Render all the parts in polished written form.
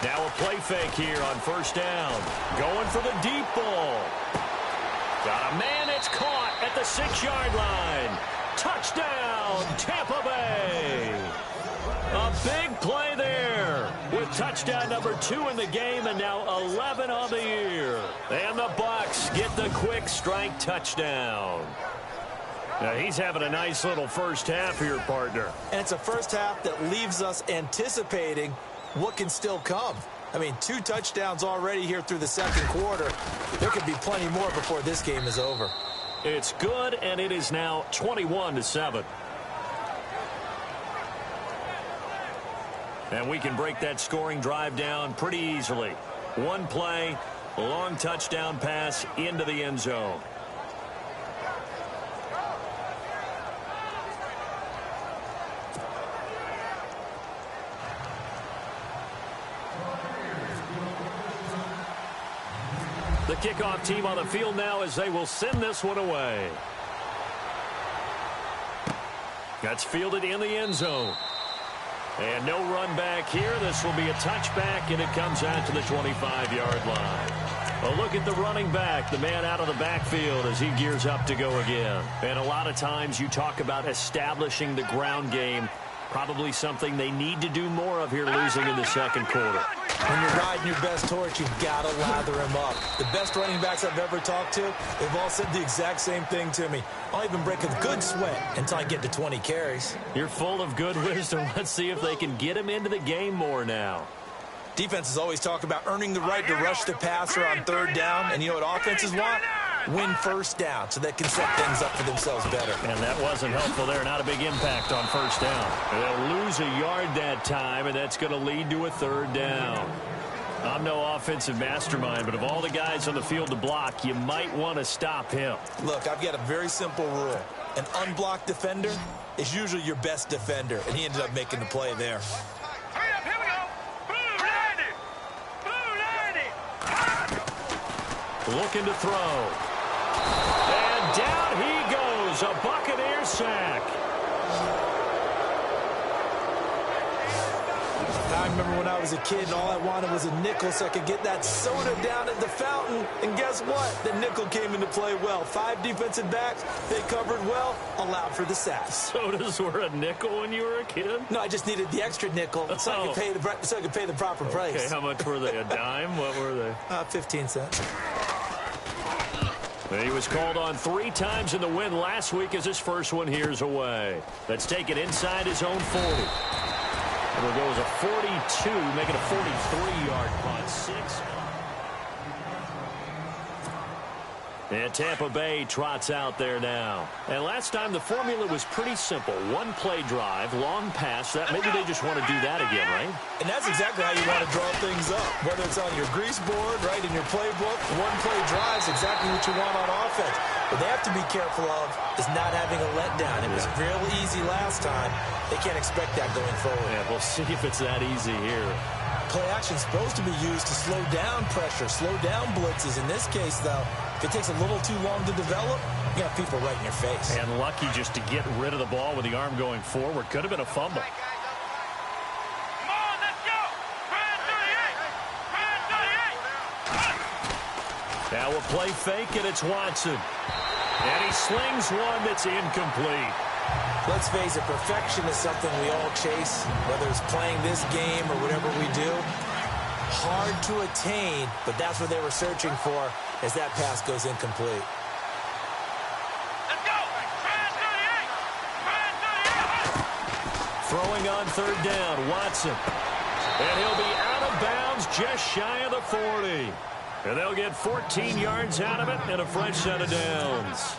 Now a play fake here on first down. Going for the deep ball. Got a man, it's caught at the 6-yard line. Touchdown, Tampa Bay. A big play there with touchdown number 2 in the game and now 11 on the year. And the Bucs get the quick strike touchdown. Now he's having a nice little first half here, partner. And it's a first half that leaves us anticipating what can still come. I mean, 2 touchdowns already here through the second quarter. There could be plenty more before this game is over. It's good, and it is now 21-7. And we can break that scoring drive down pretty easily. One play, a long touchdown pass into the end zone. The kickoff team on the field now as they will send this one away. That's fielded in the end zone. And no run back here. This will be a touchback, and it comes out to the 25-yard line. A look at the running back, the man out of the backfield as he gears up to go again. And a lot of times you talk about establishing the ground game. Probably something they need to do more of here losing in the second quarter. When you're riding your best torch, you've got to lather him up. The best running backs I've ever talked to, they've all said the exact same thing to me. I'll even break a good sweat until I get to 20 carries. You're full of good wisdom. Let's see if they can get him into the game more now. Defenses always talk about earning the right to rush the passer on third down. And you know what offenses want? Win first down so they can set things up for themselves better. And that wasn't helpful there. Not a big impact on first down. They'll lose a yard that time, and that's going to lead to a third down. I'm no offensive mastermind, but of all the guys on the field to block, you might want to stop him. Look, I've got a very simple rule. An unblocked defender is usually your best defender, and he ended up making the play there. Looking to throw. And down he goes. A Buccaneer sack. I remember when I was a kid and all I wanted was a nickel so I could get that soda down at the fountain. And guess what? The nickel came into play well. 5 defensive backs. They covered well. Allowed for the sacks. Sodas were a nickel when you were a kid? No, I just needed the extra nickel so I could pay the proper price. Okay, how much were they? A dime? What were they? 15 cents. He was called on 3 times in the win last week as his first one here's away. Let's take it inside his own 40. It'll go as a 42, making a 43-yard punt. 6. And Tampa Bay trots out there now. And last time the formula was pretty simple. 1 play drive, long pass. That maybe they just want to do that again, right? And that's exactly how you want to draw things up. Whether it's on your grease board, right, in your playbook, 1 play drive is exactly what you want on offense. What they have to be careful of is not having a letdown. It was real easy last time. They can't expect that going forward. Yeah, we'll see if it's that easy here. Play action is supposed to be used to slow down pressure, slow down blitzes. In this case, though, if it takes a little too long to develop, you got people right in your face. And lucky just to get rid of the ball with the arm going forward. Could have been a fumble. Now a play fake, and it's Watson. And he slings one that's incomplete. Let's face it, perfection is something we all chase, whether it's playing this game or whatever we do. Hard to attain, but that's what they were searching for as that pass goes incomplete. Let's go! Throwing on third down, Watson. And he'll be out of bounds just shy of the 40. And they'll get 14 yards out of it and a fresh set of downs.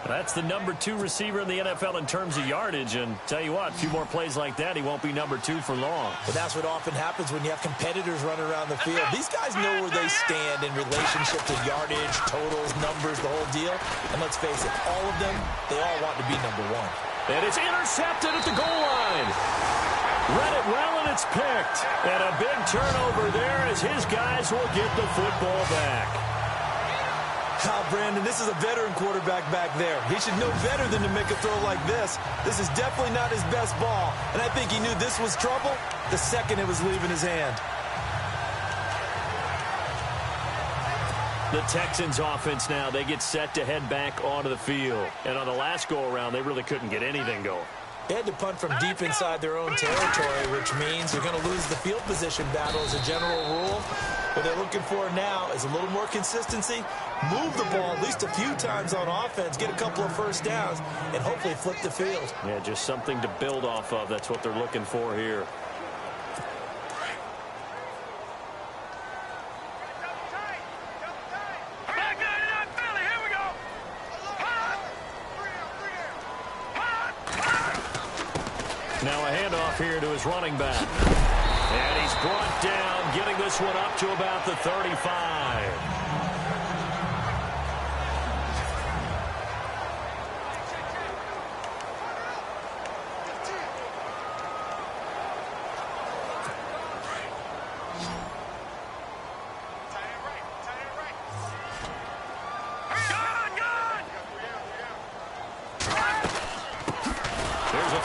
That's the number 2 receiver in the NFL in terms of yardage. And tell you what, a few more plays like that, he won't be number 2 for long. But that's what often happens when you have competitors running around the field. These guys know where they stand in relationship to yardage, totals, numbers, the whole deal. And let's face it, all of them, they all want to be number 1. And it's intercepted at the goal line. Read it well, and it's picked. And a big turnover there as his guys will get the football back. Brandon, this is a veteran quarterback back there. He should know better than to make a throw like this. This is definitely not his best ball, and I think he knew this was trouble the second it was leaving his hand. The Texans offense now, they get set to head back onto the field. And on the last go-around, they really couldn't get anything going. They had to punt from deep inside their own territory, which means you're going to lose the field position battle as a general rule. What they're looking for now is a little more consistency, move the ball at least a few times on offense, get a couple of first downs, and hopefully flip the field. Yeah, just something to build off of. That's what they're looking for here. Now a handoff here to his running back. And he's brought down, getting this one up to about the 35.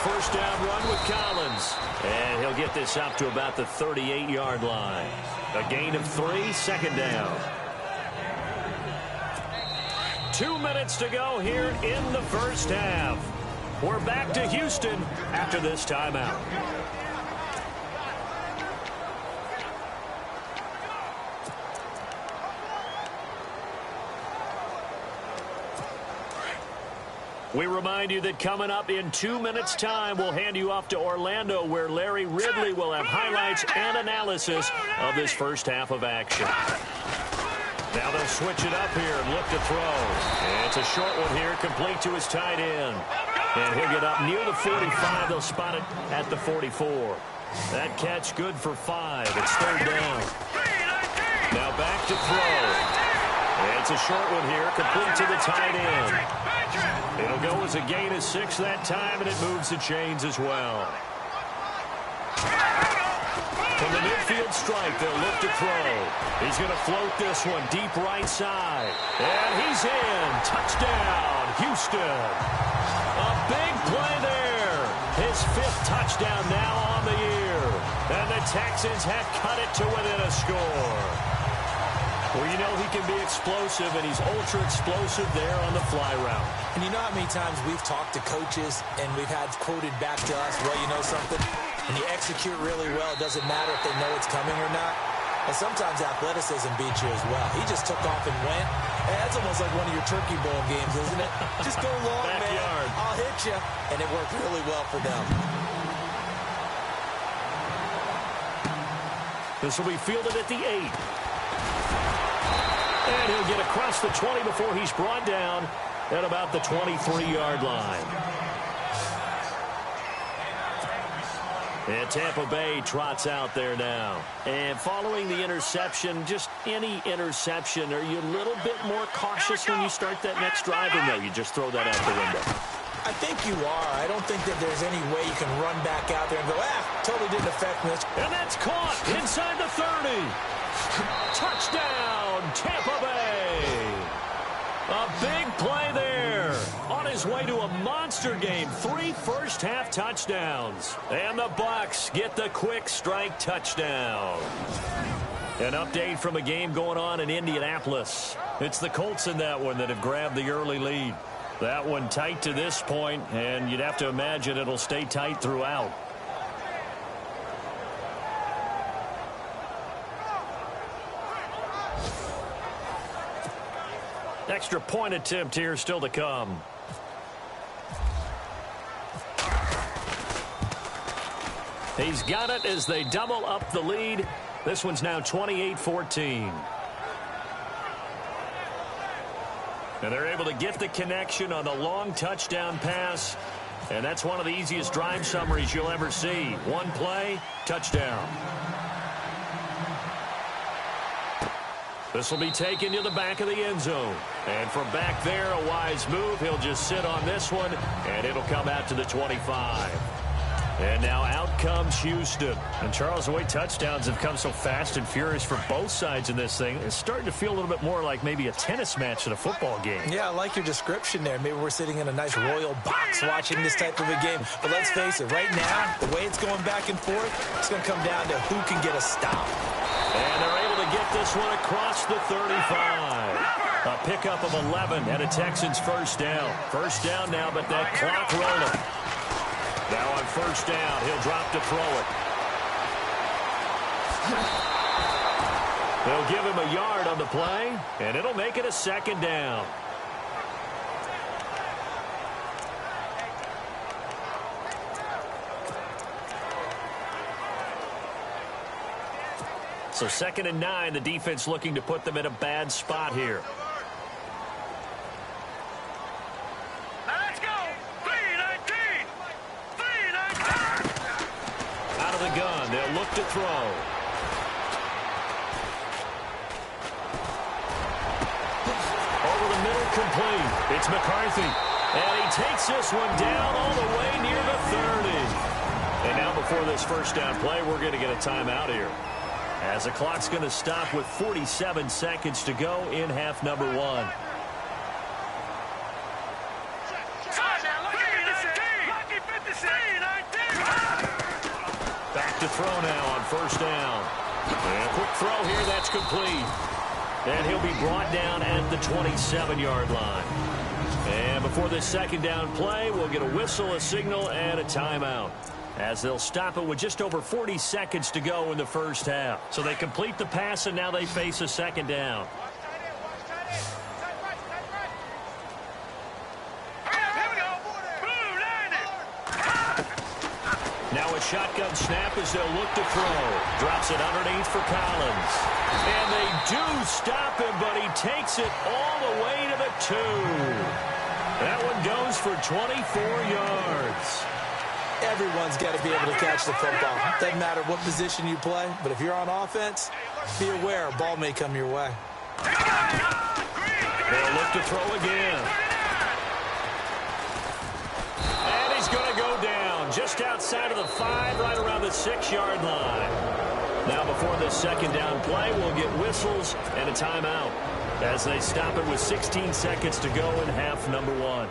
First down run with Collins. And he'll get this up to about the 38-yard line. A gain of 3, second down. 2 minutes to go here in the first half. We're back to Houston after this timeout. We remind you that coming up in 2 minutes' time, we'll hand you off to Orlando, where Larry Ridley will have highlights and analysis of this first half of action. Now they'll switch it up here and look to throw. And it's a short one here, complete to his tight end. And he'll get up near the 45. They'll spot it at the 44. That catch good for 5. It's third down. Now back to throw. And it's a short one here, complete to the tight end. It'll go as a gain of 6 that time, and it moves the chains as well. From the midfield strike, they'll look to throw. He's going to float this one deep right side. And he's in. Touchdown, Houston. A big play there. His 5th touchdown now on the year. And the Texans have cut it to within a score. Well, you know he can be explosive, and he's ultra-explosive there on the fly route. And you know how many times we've talked to coaches and we've had quoted back to us, well, you know something? When you execute really well, it doesn't matter if they know it's coming or not. And sometimes athleticism beats you as well. He just took off and went. And that's almost like one of your Turkey Bowl games, isn't it? Just go long, Backyard. man. I'll hit you. And it worked really well for them. This will be fielded at the 8. And he'll get across the 20 before he's brought down at about the 23-yard line. And Tampa Bay trots out there now. And following the interception, just any interception, are you a little bit more cautious when you start that next drive, or no, you just throw that out the window? I think you are. I don't think that there's any way you can run back out there and go, totally didn't affect me. And that's caught inside the 30. Touchdown, Tampa Bay. A big play there. On his way to a monster game. 3 first-half touchdowns. And the Bucs get the quick strike touchdown. An update from a game going on in Indianapolis. It's the Colts in that one that have grabbed the early lead. That one tight to this point, and you'd have to imagine it'll stay tight throughout. Extra point attempt here still to come. He's got it as they double up the lead. This one's now 28-14. And they're able to get the connection on the long touchdown pass. And that's one of the easiest drive summaries you'll ever see. One play, touchdown. This will be taken to the back of the end zone. And from back there, a wise move. He'll just sit on this one, and it'll come out to the 25. And now out comes Houston. And, Charles, the way touchdowns have come so fast and furious for both sides in this thing, it's starting to feel a little bit more like maybe a tennis match than a football game. Yeah, I like your description there. Maybe we're sitting in a nice royal box watching this type of a game. But let's face it, right now, the way it's going back and forth, it's going to come down to who can get a stop. And they're able to get this one across the 35. A pickup of 11 and a Texans first down. First down now, but that clock rolling. Now on first down, he'll drop to throw it. They'll give him a yard on the play, and it'll make it a second down. So 2nd and 9, the defense looking to put them in a bad spot here. Let's go! 3-19! 3-19! Out of the gun, they'll look to throw. Over the middle, complete. It's McCarthy. And he takes this one down all the way near the 30. And now before this first down play, we're going to get a timeout here, as the clock's going to stop with 47 seconds to go in half number 1. Back to throw now on first down. And a quick throw here, that's complete. And he'll be brought down at the 27-yard line. And before this second down play, we'll get a whistle, a signal, and a timeout, as they'll stop it with just over 40 seconds to go in the first half. So they complete the pass, and now they face a second down. Now a shotgun snap as they'll look to throw. Drops it underneath for Collins. And they do stop him, but he takes it all the way to the 2. That one goes for 24 yards. Everyone's got to be able to catch the football. Doesn't matter what position you play, but if you're on offense, be aware a ball may come your way. They'll look to throw again. And he's going to go down just outside of the 5, right around the 6-yard line. Now before this second down play, we'll get whistles and a timeout, as they stop it with 16 seconds to go in half number 1.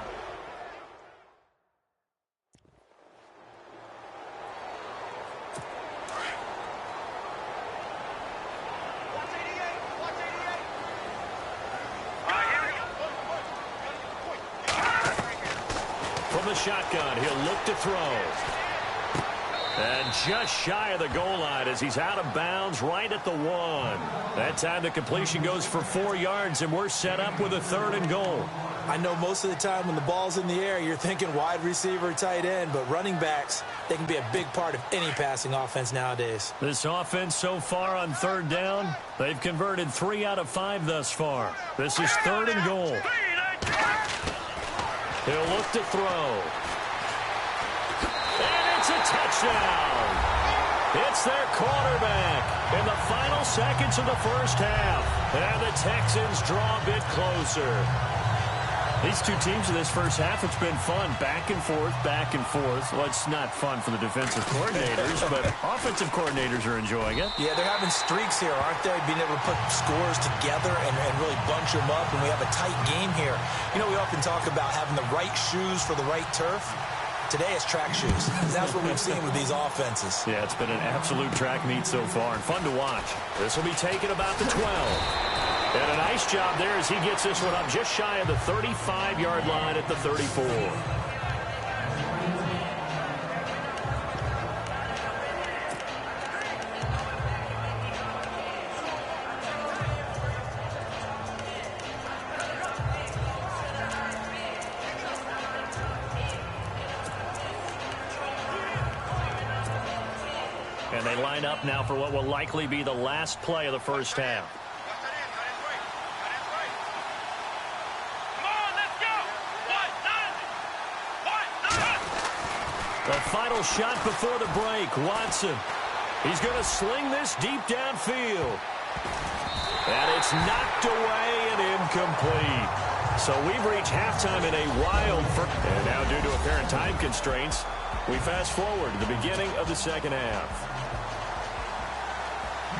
From the shotgun, he'll look to throw. And just shy of the goal line as he's out of bounds right at the 1. That time the completion goes for 4 yards, and we're set up with a 3rd and goal. I know most of the time when the ball's in the air, you're thinking wide receiver, tight end, but running backs, they can be a big part of any passing offense nowadays. This offense so far on 3rd down, they've converted 3 out of 5 thus far. This is 3rd and goal. He'll look to throw. And it's a touchdown. It's their quarterback in the final seconds of the first half. And the Texans draw a bit closer. These two teams in this first half, it's been fun. Back and forth, back and forth. Well, it's not fun for the defensive coordinators, but offensive coordinators are enjoying it. Yeah, they're having streaks here, aren't they? Being able to put scores together and really bunch them up, and we have a tight game here. You know, we often talk about having the right shoes for the right turf. Today it's track shoes. That's what we've seen with these offenses. Yeah, it's been an absolute track meet so far, and fun to watch. This will be taken about the 12. And a nice job there as he gets this one up just shy of the 35-yard line at the 34. And they line up now for what will likely be the last play of the first half. The final shot before the break, Watson. He's going to sling this deep downfield. And it's knocked away and incomplete. So we've reached halftime in a wild first. And now due to apparent time constraints, we fast forward to the beginning of the second half.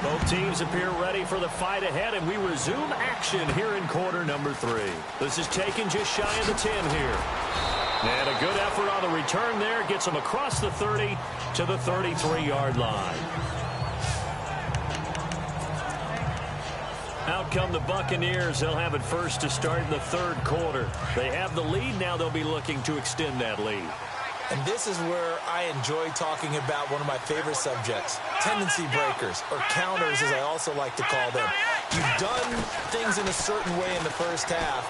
Both teams appear ready for the fight ahead, and we resume action here in quarter number 3. This is taken just shy of the 10 here. And a good effort on the return there gets them across the 30 to the 33-yard line. Out come the Buccaneers. They'll have it first to start in the third quarter. They have the lead. Now they'll be looking to extend that lead. And this is where I enjoy talking about one of my favorite subjects, tendency breakers, or counters as I also like to call them. You've done things in a certain way in the first half,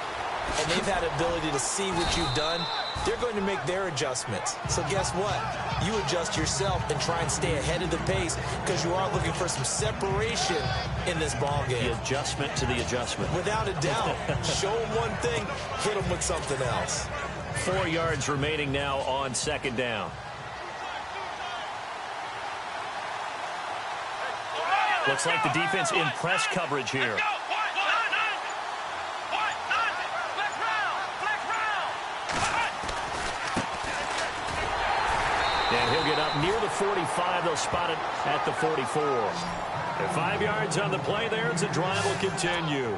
and they've had ability to see what you've done. They're going to make their adjustments. So guess what? You adjust yourself and try and stay ahead of the pace because you are looking for some separation in this ball game. The adjustment to the adjustment. Without a doubt. Show them one thing, hit them with something else. 4 yards remaining now on second down. Looks like the defense in press coverage here. And he'll get up near the 45. They'll spot it at the 44. And 5 yards on the play there as the drive will continue.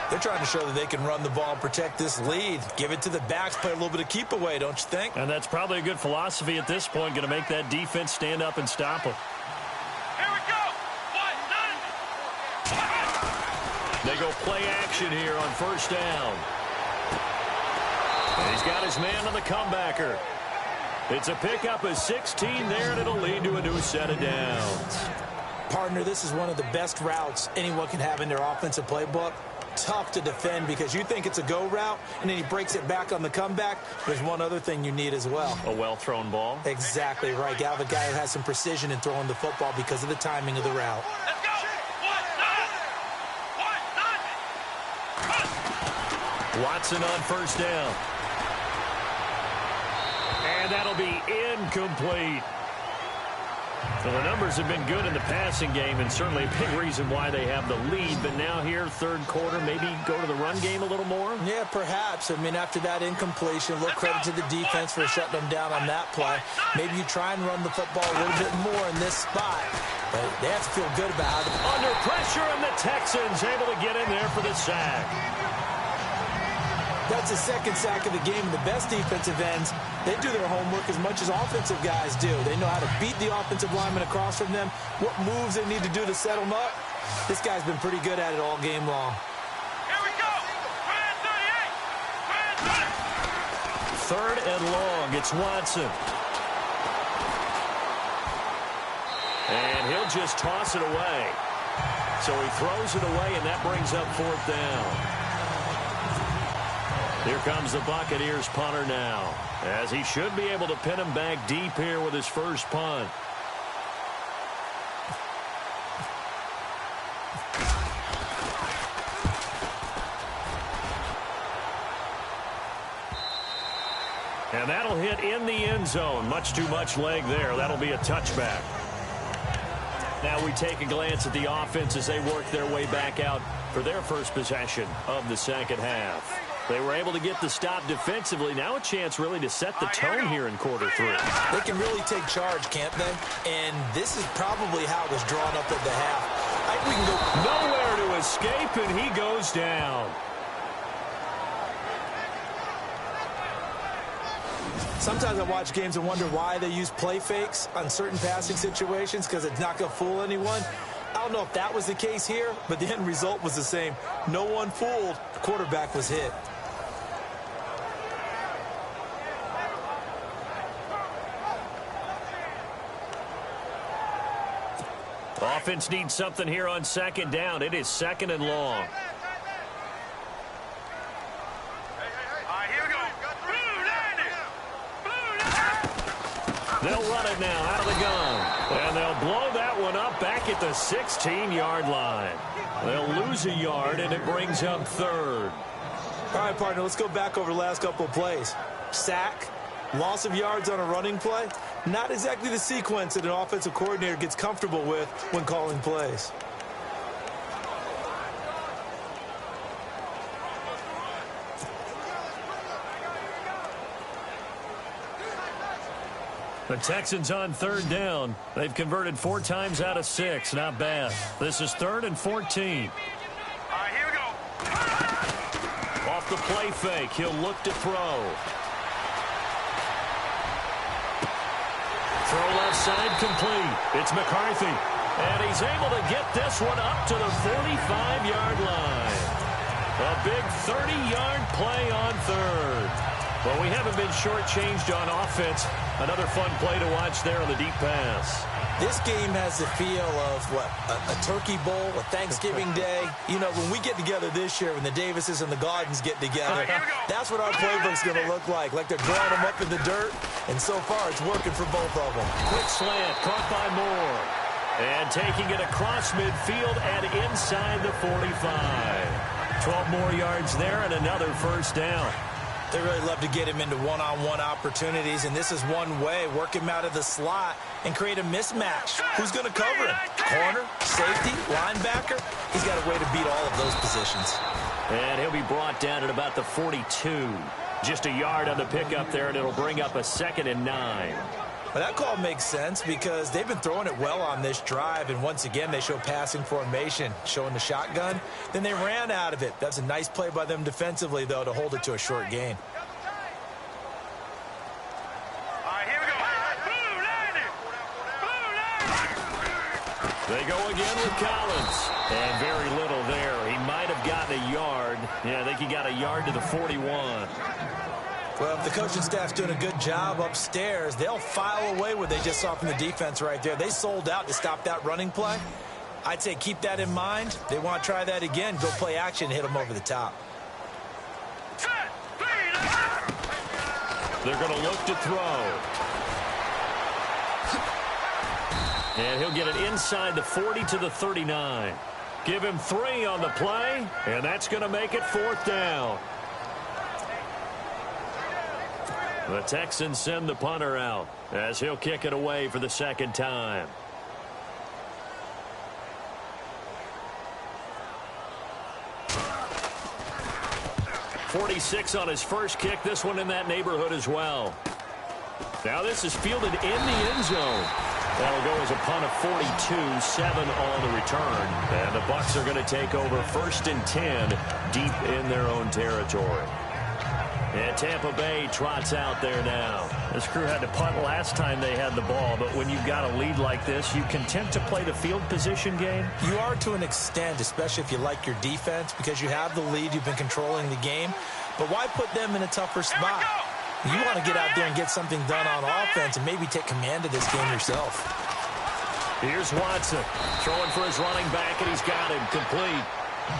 They're trying to show that they can run the ball and protect this lead. Give it to the backs, play a little bit of keep away, don't you think? And that's probably a good philosophy at this point, going to make that defense stand up and stop them. Here we go. They go play action here on first down. And he's got his man on the comebacker. It's a pickup of 16 there, and it'll lead to a new set of downs. Partner, this is one of the best routes anyone can have in their offensive playbook. Tough to defend because you think it's a go route, and then he breaks it back on the comeback. There's one other thing you need as well. A well-thrown ball. Exactly right. You have a guy who has some precision in throwing the football because of the timing of the route. Let's go. Watson on first down. And that'll be incomplete. Well, the numbers have been good in the passing game, and certainly a big reason why they have the lead. But now here, third quarter, maybe go to the run game a little more? Yeah, perhaps. I mean, after that incompletion, a little credit to the defense for shutting them down on that play. Maybe you try and run the football a little bit more in this spot. But they have to feel good about it. Under pressure, and the Texans able to get in there for the sack. That's the second sack of the game. The best defensive ends, they do their homework as much as offensive guys do. They know how to beat the offensive lineman across from them, what moves they need to do to set them up. This guy's been pretty good at it all game long. Here we go. Third and long. It's Watson. And he'll just toss it away. So he throws it away, and that brings up fourth down. Here comes the Buccaneers punter now, as he should be able to pin him back deep here with his first punt. And that'll hit in the end zone. Much too much leg there. That'll be a touchback. Now we take a glance at the offense as they work their way back out for their first possession of the second half. They were able to get the stop defensively. Now a chance really to set the tone here in quarter three. They can really take charge, can't they? And this is probably how it was drawn up at the half. I think we can go nowhere to escape, and he goes down. Sometimes I watch games and wonder why they use play fakes on certain passing situations because it's not going to fool anyone. I don't know if that was the case here, but the end result was the same. No one fooled. The quarterback was hit. Offense needs something here on second down. It is second and long. They'll run it now out of the gun. And they'll blow that one up back at the 16-yard line. They'll lose a yard, and it brings up third. All right, partner, let's go back over the last couple of plays. Sack, loss of yards on a running play. Not exactly the sequence that an offensive coordinator gets comfortable with when calling plays. The Texans on third down. They've converted 4 times out of 6. Not bad. This is 3rd and 14. All right, here we go. Off the play fake, he'll look to throw. Throw left side complete. It's McCarthy. And he's able to get this one up to the 45-yard line. A big 30-yard play on third. Well, we haven't been shortchanged on offense. Another fun play to watch there on the deep pass. This game has the feel of, what, a turkey bowl, a Thanksgiving day. You know, when we get together this year, when the Davises and the Gardens get together, that's what our playbook's going to look like they're growing them up in the dirt, and so far it's working for both of them. Quick slant, caught by Moore. And taking it across midfield and inside the 45. 12 more yards there and another first down. They really love to get him into one-on-one opportunities, and this is one way. Work him out of the slot and create a mismatch. Who's going to cover him? Corner, safety, linebacker? He's got a way to beat all of those positions. And he'll be brought down at about the 42. Just a yard on the pickup there, and it'll bring up a 2nd and 9. Well, that call makes sense because they've been throwing it well on this drive, and once again, they show passing formation, showing the shotgun. Then they ran out of it. That's a nice play by them defensively, though, to hold it to a short gain. All right, here we go. Blue line. They go again with Collins. And very little there. He might have gotten a yard. Yeah, I think he got a yard to the 41. Well, if the coaching staff's doing a good job upstairs, they'll file away what they just saw from the defense right there. They sold out to stop that running play. I'd say keep that in mind. They want to try that again. Go play action and hit them over the top. They're going to look to throw. And he'll get it inside the 40 to the 39. Give him 3 on the play, and that's going to make it 4th down. The Texans send the punter out as he'll kick it away for the 2nd time. .46 on his first kick. This one in that neighborhood as well. Now this is fielded in the end zone. That'll go as a punt of 42, 7 on the return. And the Bucs are going to take over 1st and 10 deep in their own territory. And Tampa Bay trots out there now. This crew had to punt last time they had the ball, but when you've got a lead like this, you content to play the field position game? You are to an extent, especially if you like your defense, because you have the lead, you've been controlling the game. But why put them in a tougher spot? You want to get out there and get something done on offense and maybe take command of this game yourself. Here's Watson throwing for his running back, and he's got him complete.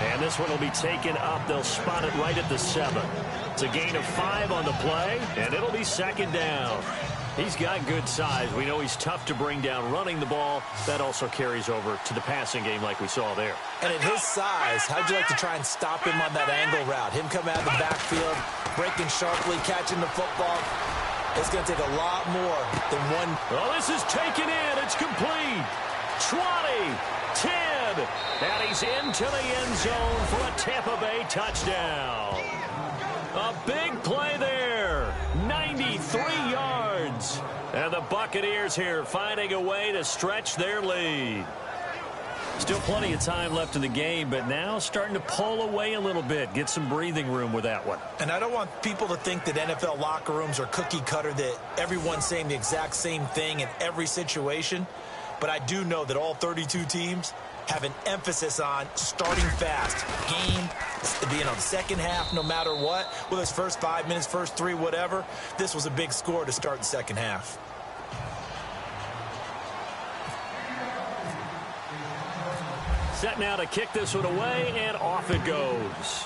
And this one will be taken up. They'll spot it right at the 7. It's a gain of 5 on the play, and it'll be 2nd down. He's got good size. We know he's tough to bring down running the ball. That also carries over to the passing game like we saw there. And at his size, how'd you like to try and stop him on that angle route? Him coming out of the backfield, breaking sharply, catching the football. It's going to take a lot more than one. Well, this is taken in. It's complete. 20, 10, and he's into the end zone for a Tampa Bay touchdown. A big play there. 93 yards. And the Buccaneers here finding a way to stretch their lead. Still plenty of time left in the game, but now starting to pull away a little bit. Get some breathing room with that one. And I don't want people to think that NFL locker rooms are cookie cutter, that everyone's saying the exact same thing in every situation. But I do know that all 32 teams have an emphasis on starting fast. Game, being on the second half, no matter what. Whether it's first 5 minutes, first 3, whatever. This was a big score to start the second half. Set now to kick this one away, and off it goes.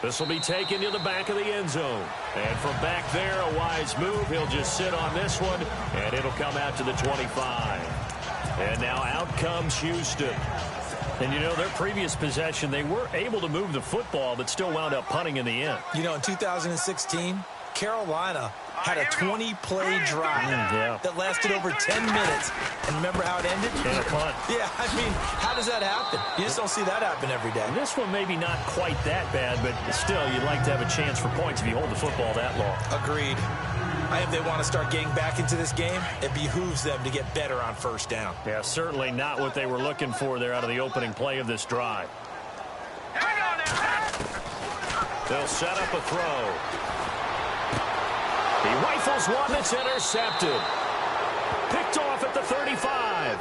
This will be taken to the back of the end zone. And from back there, a wise move. He'll just sit on this one, and it'll come out to the 25. And now out comes Houston. And, you know, their previous possession, they were able to move the football, but still wound up punting in the end. You know, in 2016, Carolina had a 20-play drive that lasted over 10 minutes. And remember how it ended? And a punt. Yeah, I mean, how does that happen? You just don't see that happen every day. And this one maybe not quite that bad, but still, you'd like to have a chance for points if you hold the football that long. Agreed. If they want to start getting back into this game, it behooves them to get better on first down. Yeah, certainly not what they were looking for there out of the opening play of this drive. They'll set up a throw. He rifles one that's intercepted. Picked off at the 35.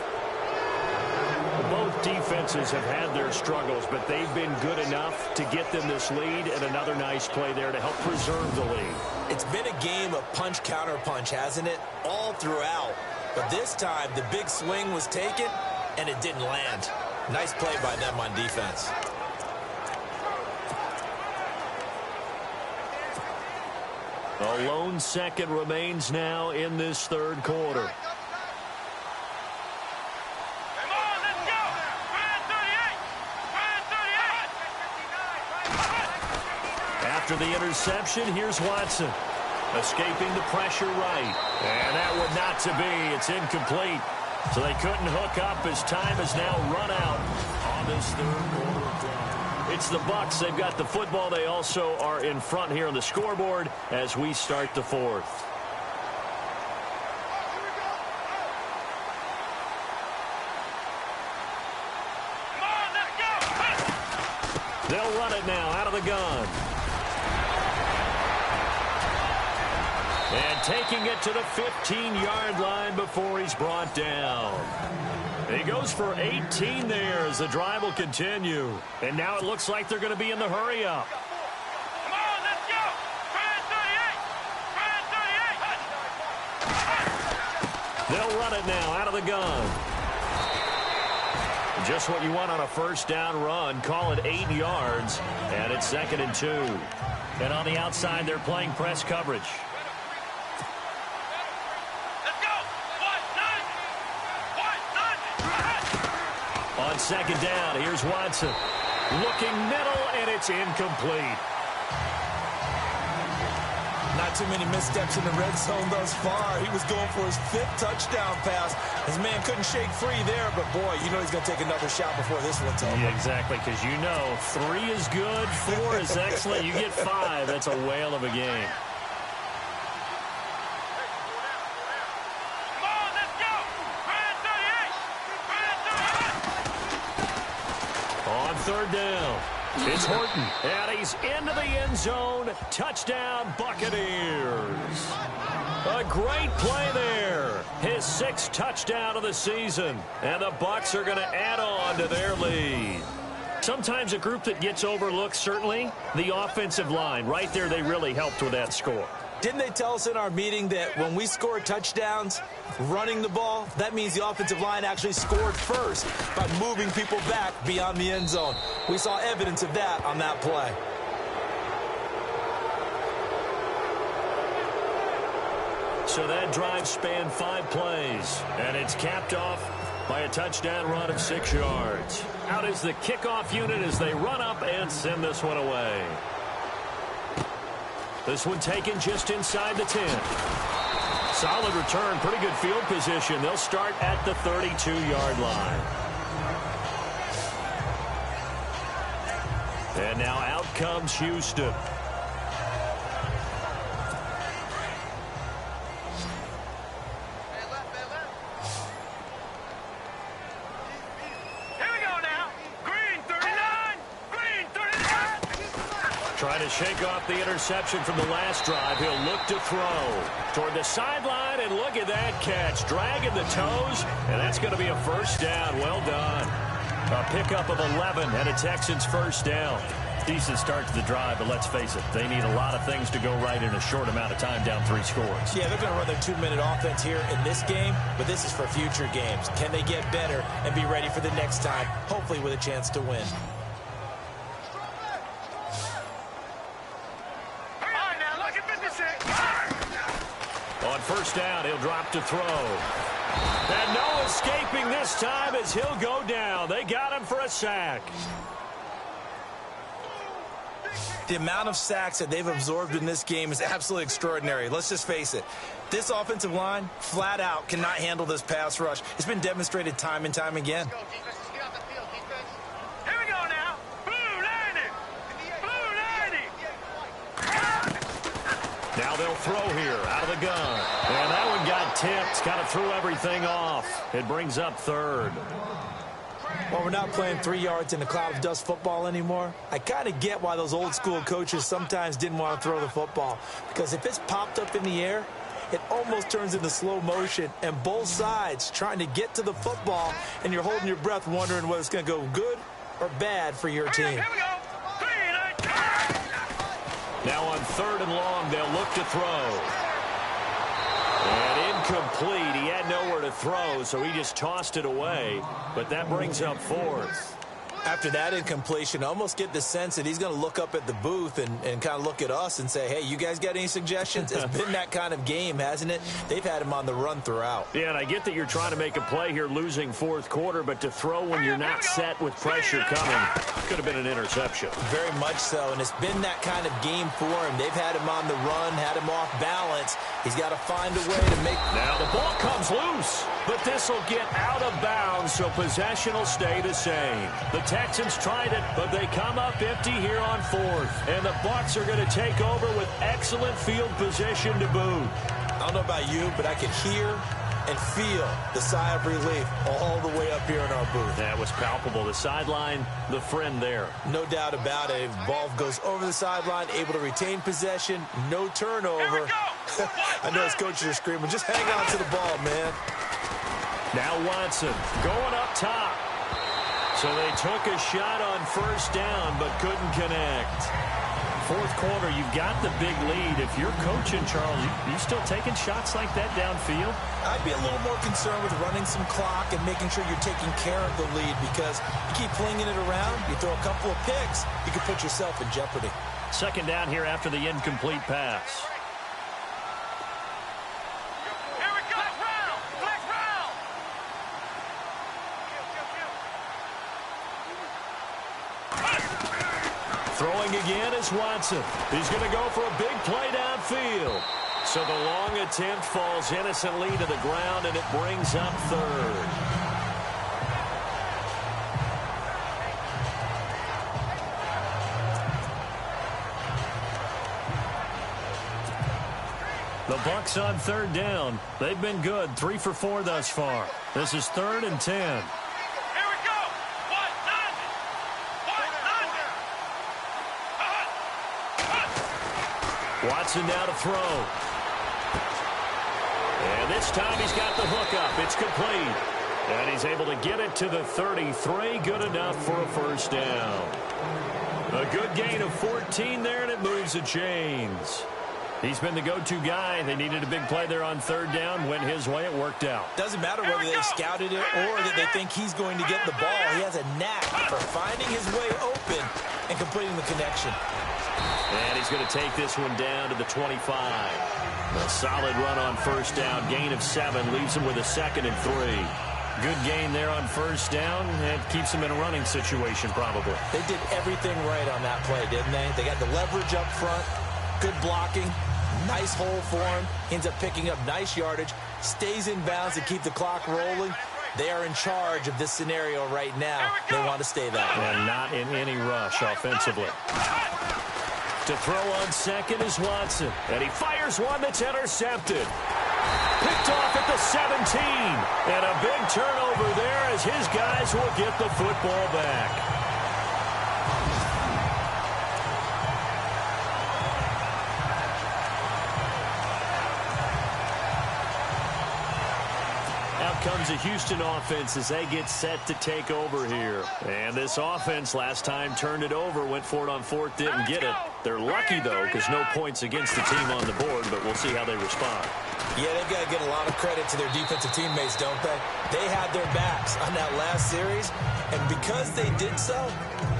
Both defenses have had their struggles, but they've been good enough to get them this lead, and another nice play there to help preserve the lead. It's been a game of punch-counter-punch, hasn't it? All throughout. But this time, the big swing was taken, and it didn't land. Nice play by them on defense. A lone second remains now in this third quarter. After the interception, here's Watson. Escaping the pressure right. And that would not to be. It's incomplete. So they couldn't hook up as time has now run out on this third quarter. It's the Bucs. They've got the football. They also are in front here on the scoreboard as we start the fourth. They'll run it now out of the gun. And taking it to the 15-yard line before he's brought down. He goes for 18 there as the drive will continue. And now it looks like they're going to be in the hurry-up. Come on, let's go! Try 38! They'll run it now out of the gun. Just what you want on a first down run. Call it 8 yards. And it's 2nd and 2. And on the outside, they're playing press coverage. On second down, here's Watson. Looking middle, and it's incomplete. Not too many missteps in the red zone thus far. He was going for his 5th touchdown pass. His man couldn't shake free there, but boy, you know he's going to take another shot before this one's over. Yeah, exactly, because you know 3 is good, 4 is excellent. You get 5, that's a whale of a game. Third down. It's Horton, and he's into the end zone. Touchdown, Buccaneers. A great play there. His 6th touchdown of the season, and the Bucs are going to add on to their lead. Sometimes a group that gets overlooked, certainly, the offensive line. Right there, they really helped with that score. Didn't they tell us in our meeting that when we score touchdowns running the ball, that means the offensive line actually scored first by moving people back beyond the end zone? We saw evidence of that on that play. So that drive spanned 5 plays, and it's capped off by a touchdown run of 6 yards. Out is the kickoff unit as they run up and send this one away. This one taken just inside the 10. Solid return, pretty good field position. They'll start at the 32-yard line. And now out comes Houston. Trying to shake off the interception from the last drive. He'll look to throw toward the sideline, and look at that catch. Dragging the toes, and that's going to be a first down. Well done. A pickup of 11 and a Texans first down. Decent start to the drive, but let's face it, they need a lot of things to go right in a short amount of time, down 3 scores. Yeah, they're going to run their 2-minute offense here in this game, but this is for future games. Can they get better and be ready for the next time, hopefully with a chance to win? On first down, he'll drop to throw. And no escaping this time as he'll go down. They got him for a sack. The amount of sacks that they've absorbed in this game is absolutely extraordinary. Let's just face it. This offensive line, flat out, cannot handle this pass rush. It's been demonstrated time and time again. Here we go now. Blue lining. Blue lining. Now they'll throw here out of the gun. And that one got tipped. Kind of threw everything off. It brings up third. Well, we're not playing 3 yards in a cloud of dust football anymore. I kind of get why those old school coaches sometimes didn't want to throw the football. Because if it's popped up in the air, it almost turns into slow motion, and both sides trying to get to the football, and you're holding your breath wondering whether it's going to go good or bad for your team. Here we go. Now on 3rd and long, they'll look to throw. And incomplete. He had nowhere to throw, so he just tossed it away. But that brings up 4th. After that incompletion, I almost get the sense that he's going to look up at the booth and kind of look at us and say, hey, you guys got any suggestions? It's been that kind of game, hasn't it? They've had him on the run throughout. Yeah, and I get that you're trying to make a play here losing 4th quarter, but to throw when you're not set with pressure coming could have been an interception. Very much so, and it's been that kind of game for him. They've had him on the run, had him off balance. He's got to find a way to make... Now the ball comes loose, but this will get out of bounds, so possession will stay the same. The Texans tried it, but they come up empty here on 4th. And the Bucs are going to take over with excellent field position to boot. I don't know about you, but I can hear and feel the sigh of relief all the way up here in our booth. That was palpable. The sideline, the friend there. No doubt about it. Ball goes over the sideline, able to retain possession, no turnover. I know his coaches are screaming, just hang on to the ball, man. Now Watson going up top. So they took a shot on 1st down, but couldn't connect. 4th quarter, you've got the big lead. If you're coaching, Charles, you still taking shots like that downfield? I'd be a little more concerned with running some clock and making sure you're taking care of the lead, because you keep flinging it around, you throw a couple of picks, you can put yourself in jeopardy. 2nd down here after the incomplete pass. Throwing again is Watson. He's going to go for a big play downfield. So the long attempt falls innocently to the ground, and it brings up 3rd. The Bucs on 3rd down. They've been good, 3 for 4 thus far. This is 3rd and 10. Watson now to throw. And this time he's got the hook up. It's complete. And he's able to get it to the 33. Good enough for a 1st down. A good gain of 14 there, and it moves the chains. He's been the go-to guy. They needed a big play there on 3rd down. Went his way. It worked out. Doesn't matter whether they scouted it or that they think he's going to get the ball. He has a knack for finding his way open and completing the connection. And he's going to take this one down to the 25. A solid run on 1st down. Gain of 7 leaves him with a 2nd and 3. Good gain there on 1st down. And keeps him in a running situation probably. They did everything right on that play, didn't they? They got the leverage up front. Good blocking. Nice hole for him. Ends up picking up nice yardage. Stays in bounds to keep the clock rolling. They are in charge of this scenario right now. They want to stay that way. And not in any rush offensively. To throw on 2nd is Watson. And he fires one that's intercepted. Picked off at the 17. And a big turnover there as his guys will get the football back. Comes a Houston offense as they get set to take over here. And this offense last time turned it over, went for it on 4th, didn't get it. They're lucky, though, because no points against the team on the board, but we'll see how they respond. Yeah, they've got to get a lot of credit to their defensive teammates, don't they? They had their backs on that last series, and because they did so,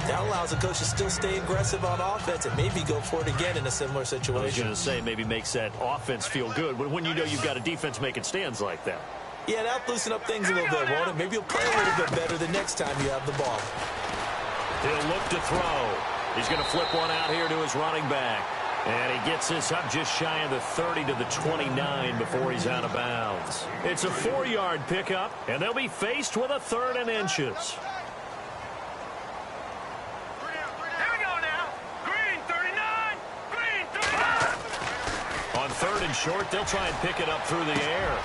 that allows the coach to still stay aggressive on offense and maybe go for it again in a similar situation. I was going to say, maybe makes that offense feel good when you know you've got a defense making stands like that. Yeah, that'll loosen up things a little bit, won't it? Maybe you'll play a little bit better the next time you have the ball. He'll look to throw. He's going to flip one out here to his running back. And he gets this up just shy of the 30 to the 29 before he's out of bounds. It's a 4-yard pickup, and they'll be faced with a 3rd and inches. Here we go now. Green 39. Green 39. On 3rd and short, they'll try and pick it up through the air.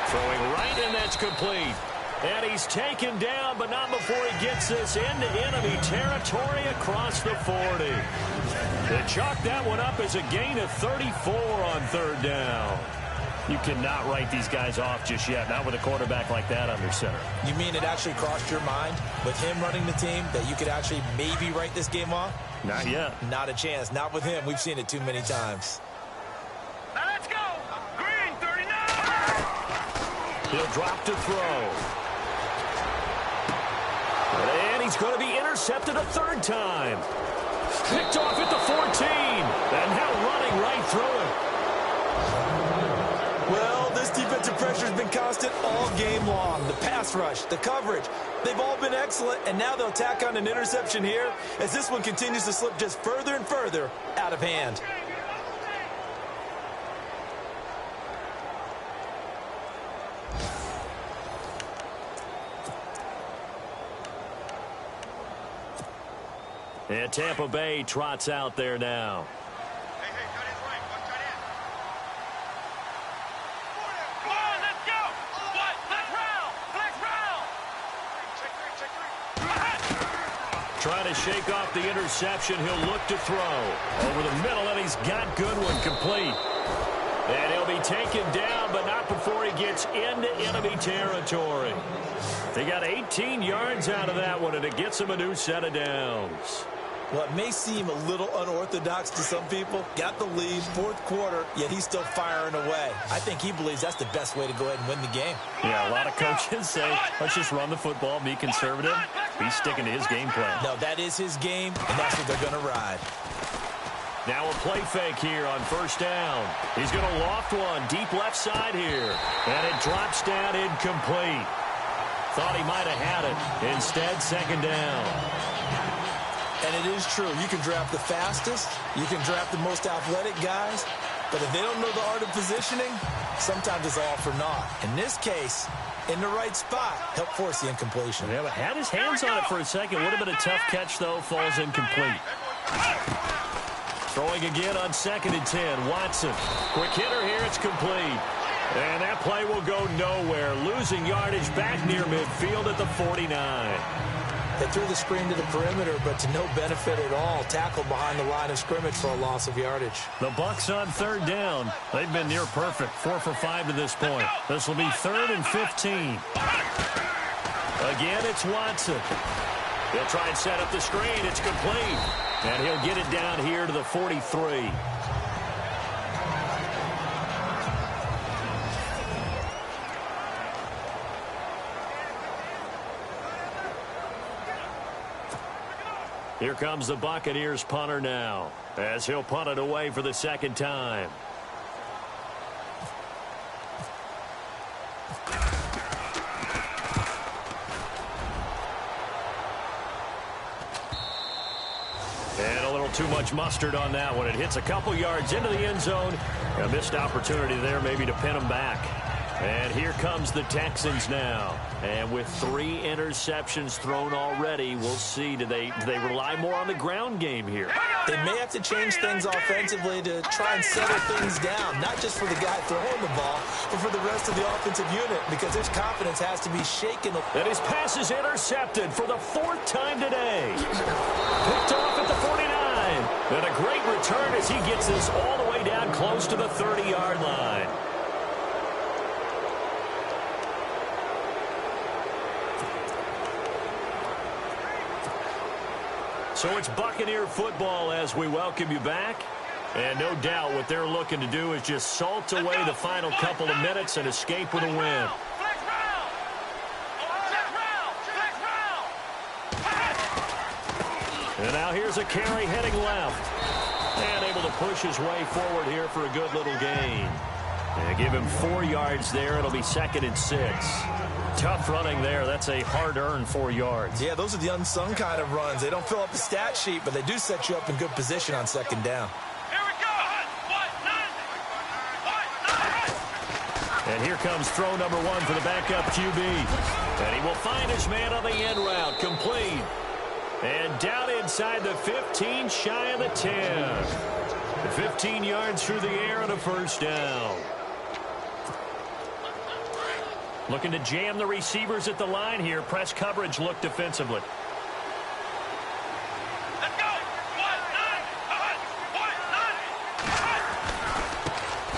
Throwing right, and that's complete. And he's taken down, but not before he gets this into enemy territory across the 40. They chalk that one up as a gain of 34 on 3rd down. You cannot write these guys off just yet, not with a quarterback like that under center. You mean it actually crossed your mind with him running the team that you could actually maybe write this game off? Not yet. Not a chance. Not with him. We've seen it too many times. Now let's go. Green 39. He'll drop to throw. And he's going to be intercepted a third time. Picked off at the 14. And now running right through it. Well, this defensive pressure has been constant all game long. The pass rush, the coverage, they've all been excellent, and now they'll tack on an interception here as this one continues to slip just further and further out of hand. And Tampa Bay trots out there now. Trying to shake off the interception. He'll look to throw. Over the middle, and he's got Goodwin complete. And he'll be taken down, but not before he gets into enemy territory. They got 18 yards out of that one, and it gets him a new set of downs. What may seem a little unorthodox to some people, got the lead, fourth quarter, yet he's still firing away. I think he believes that's the best way to go ahead and win the game. Yeah, a lot of coaches say, let's just run the football, be conservative. He's sticking to his game plan. No, that is his game, and that's what they're going to ride. Now a play fake here on first down. He's going to loft one deep left side here. And it drops down incomplete. Thought he might have had it. Instead, second down. And it is true. You can draft the fastest. You can draft the most athletic guys. But if they don't know the art of positioning, sometimes it's all for naught. In this case, in the right spot, help force the incompletion. Yeah, but had his hands on it for a second. Would have been a tough catch, though. Falls incomplete. Throwing again on 2nd and 10. Watson. Quick hitter here. It's complete. And that play will go nowhere. Losing yardage back near midfield at the 49. They threw the screen to the perimeter, but to no benefit at all. Tackled behind the line of scrimmage for a loss of yardage. The Bucs on third down. They've been near perfect. 4 for 5 to this point. This will be 3rd and 15. Again, it's Watson. He'll try and set up the screen. It's complete. And he'll get it down here to the 43. Here comes the Buccaneers punter now, as he'll punt it away for the second time. And a little too much mustard on that one. It hits a couple yards into the end zone. A missed opportunity there maybe to pin him back. And here comes the Texans now. And with 3 interceptions thrown already, we'll see. Do they rely more on the ground game here? They may have to change things offensively to try and settle things down, not just for the guy throwing the ball, but for the rest of the offensive unit, because his confidence has to be shaken. And his pass is intercepted for the 4th time today. Picked off at the 49. And a great return as he gets this all the way down close to the 30-yard line. So it's Buccaneer football as we welcome you back. And no doubt what they're looking to do is just salt away the final couple of minutes and escape with a win. And now here's a carry heading left. And able to push his way forward here for a good little gain. And give him 4 yards there. It'll be 2nd and 6. Tough running there. That's a hard-earned 4 yards. Yeah, those are the unsung kind of runs. They don't fill up the stat sheet, but they do set you up in good position on 2nd down. Here we go. And here comes throw number 1 for the backup QB. And he will find his man on the end route. Complete. And down inside the 15, shy of the 10. 15 yards through the air and a first down. Looking to jam the receivers at the line here. Press coverage look defensively. Let's go.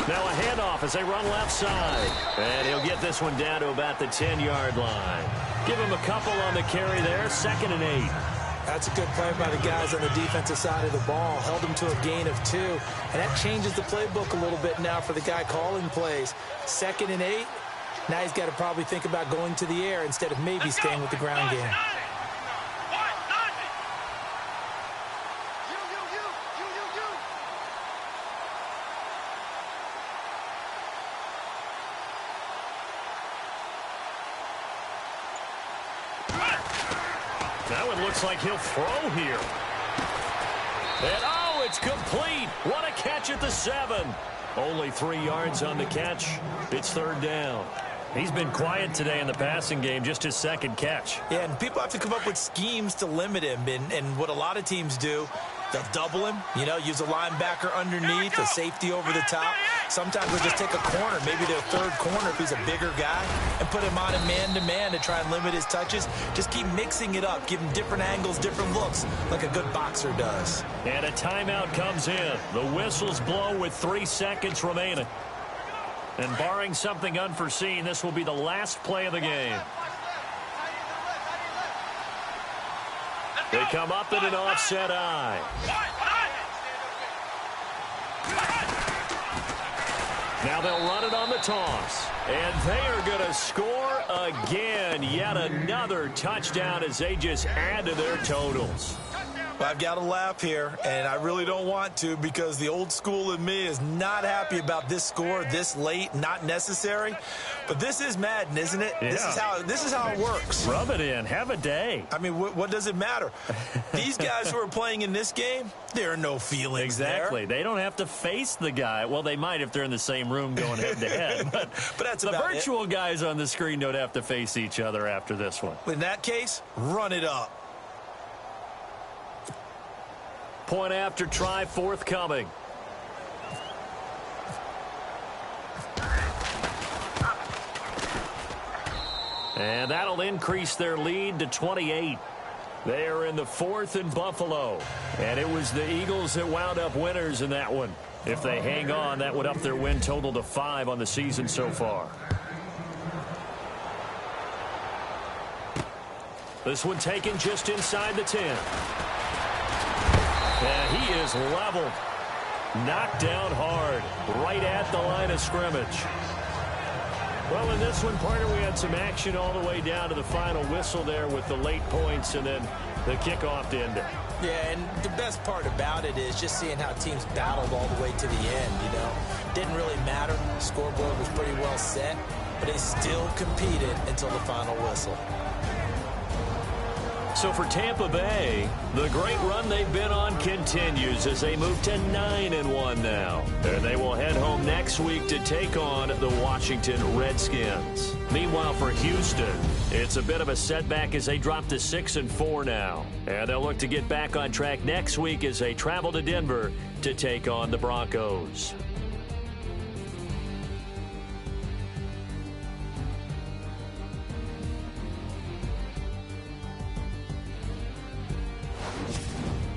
Now a handoff as they run left side. And he'll get this one down to about the 10-yard line. Give him a couple on the carry there, 2nd and 8. That's a good play by the guys on the defensive side of the ball. Held them to a gain of 2. And that changes the playbook a little bit now for the guy calling plays. 2nd and 8. Now he's got to probably think about going to the air instead of maybe staying with the ground game. That one looks like he'll throw here. And, oh, it's complete. What a catch at the 7. Only 3 yards on the catch. It's 3rd down. He's been quiet today in the passing game, just his 2nd catch. Yeah, and people have to come up with schemes to limit him. And what a lot of teams do, they'll double him, use a linebacker underneath, a safety over the top. Sometimes they'll just take a corner, maybe their 3rd corner if he's a bigger guy, and put him on a man-to-man to try and limit his touches. Just keep mixing it up, give him different angles, different looks, like a good boxer does. And a timeout comes in. The whistles blow with 3 seconds remaining. And barring something unforeseen, this will be the last play of the game. They come up in an offset eye. Now they'll run it on the toss. And they are going to score again. Yet another touchdown as they just add to their totals. Well, I've got to laugh here, and I really don't want to because the old school in me is not happy about this score this late, not necessary. But this is Madden, isn't it? Yeah. This is how it works. Rub it in. Have a day. I mean, what does it matter? These guys who are playing in this game, there are no feelings Exactly. there. They don't have to face the guy. Well, they might if they're in the same room going head-to-head. But that's the about virtual guys on the screen don't have to face each other after this one. In that case, run it up. Point after try forthcoming. And that'll increase their lead to 28. They are in the 4th in Buffalo. And it was the Eagles that wound up winners in that one. If they hang on, that would up their win total to 5 on the season so far. This one taken just inside the 10. And he is leveled. Knocked down hard. Right at the line of scrimmage. Well, in this one, partner, we had some action all the way down to the final whistle there with the late points and then the kickoff to end it. Yeah, and the best part about it is just seeing how teams battled all the way to the end, Didn't really matter. The scoreboard was pretty well set, but they still competed until the final whistle. So for Tampa Bay, the great run they've been on continues as they move to 9-1 now. And they will head home next week to take on the Washington Redskins. Meanwhile, for Houston, it's a bit of a setback as they drop to 6-4 now. And they'll look to get back on track next week as they travel to Denver to take on the Broncos.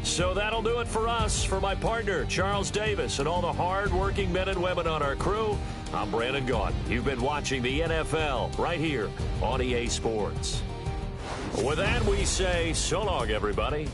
So that'll do it for us. For my partner, Charles Davis, and all the hard-working men and women on our crew, I'm Brandon Gaudin. You've been watching the NFL right here on EA Sports. With that, we say so long, everybody.